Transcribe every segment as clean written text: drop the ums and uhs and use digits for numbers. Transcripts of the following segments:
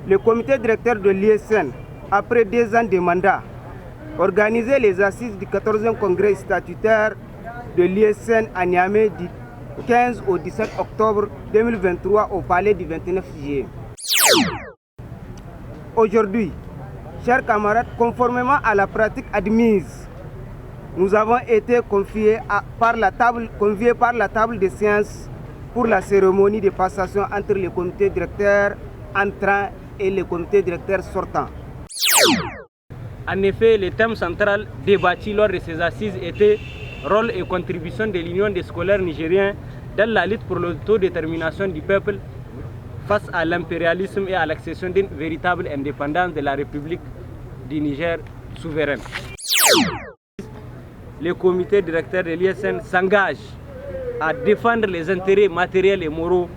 Le comité directeur de l'ISN, après 2 ans de mandat, organisait les assises du 14e congrès statutaire de l'ISN à Niamey du 15 au 17 octobre 2023 au palais du 29 juillet. Aujourd'hui, chers camarades, conformément à la pratique admise, nous avons été conviés par la table de séance pour la cérémonie de passation entre le comité directeur entrant et le comité directeur sortant. En effet, le thème central débattu lors de ces assises était rôle et contribution de l'Union des scolaires nigériens dans la lutte pour l'autodétermination du peuple face à l'impérialisme et à l'accession d'une véritable indépendance de la République du Niger souveraine. Le comité directeur de l'ISN s'engage à défendre les intérêts matériels et moraux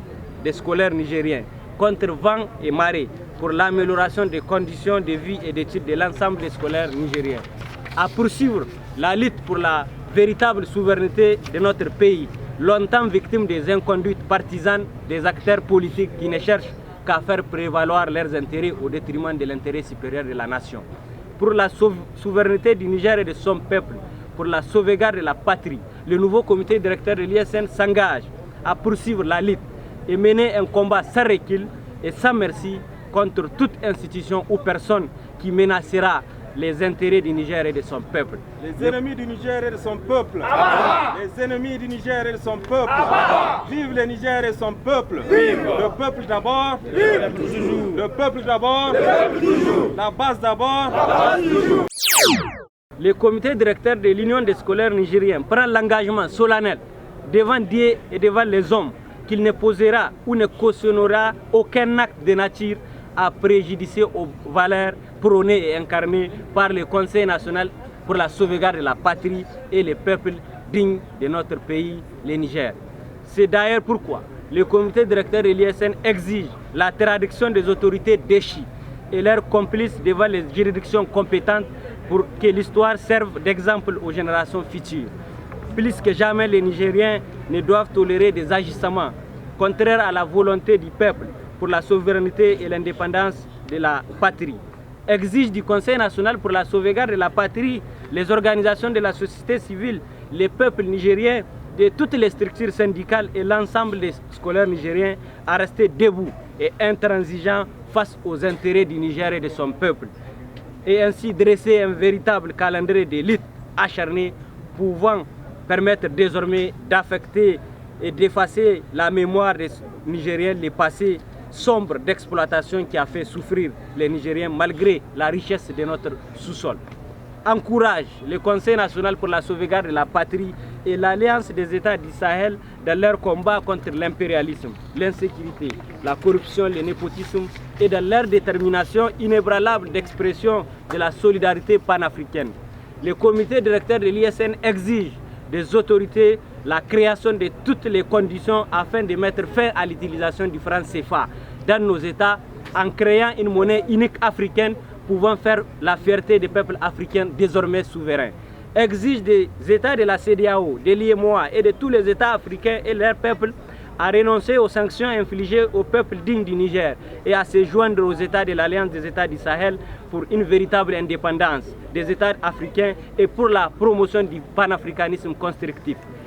des scolaires nigériens contre vent et marée pour l'amélioration des conditions de vie et d'études de l'ensemble des scolaires nigériens, à poursuivre la lutte pour la véritable souveraineté de notre pays, longtemps victime des inconduites partisanes des acteurs politiques qui ne cherchent qu'à faire prévaloir leurs intérêts au détriment de l'intérêt supérieur de la nation. Pour la souveraineté du Niger et de son peuple, pour la sauvegarde de la patrie, le nouveau comité directeur de l'ISN s'engage à poursuivre la lutte et mener un combat sans recul et sans merci contre toute institution ou personne qui menacera les intérêts du Niger et de son peuple. Les ennemis du Niger et de son peuple. Les ennemis du Niger et de son peuple. Vive le Niger et son peuple. Vive. Le peuple d'abord. Le peuple d'abord. La base d'abord. Le comité directeur de l'Union des scolaires nigériens prend l'engagement solennel devant Dieu et devant les hommes qu'il ne posera ou ne cautionnera aucun acte de nature à préjudicer aux valeurs prônées et incarnées par le Conseil national pour la sauvegarde de la patrie et les peuples dignes de notre pays, le Niger. C'est d'ailleurs pourquoi le comité directeur de l'ISN exige la traduction des autorités déchues et leurs complices devant les juridictions compétentes pour que l'histoire serve d'exemple aux générations futures. Plus que jamais, les Nigériens ne doivent tolérer des agissements contraires à la volonté du peuple pour la souveraineté et l'indépendance de la patrie. Exige du Conseil national pour la sauvegarde de la patrie, les organisations de la société civile, les peuples nigériens, de toutes les structures syndicales et l'ensemble des scolaires nigériens à rester debout et intransigeants face aux intérêts du Niger et de son peuple. Et ainsi dresser un véritable calendrier de lutte acharné pouvant permettre désormais d'affecter et d'effacer la mémoire des Nigériens, les passés sombres d'exploitation qui a fait souffrir les Nigériens malgré la richesse de notre sous-sol. Encourage le Conseil national pour la sauvegarde de la patrie et l'Alliance des États du Sahel dans leur combat contre l'impérialisme, l'insécurité, la corruption, le népotisme et dans leur détermination inébranlable d'expression de la solidarité panafricaine. Le comité directeur de l'ISN exige des autorités la création de toutes les conditions afin de mettre fin à l'utilisation du franc CFA dans nos États en créant une monnaie unique africaine pouvant faire la fierté des peuples africains désormais souverains. Exige des États de la CEDEAO, de l'IMOA et de tous les États africains et leurs peuples à renoncer aux sanctions infligées au peuple digne du Niger et à se joindre aux États de l'Alliance des États du Sahel pour une véritable indépendance des États africains et pour la promotion du panafricanisme constructif.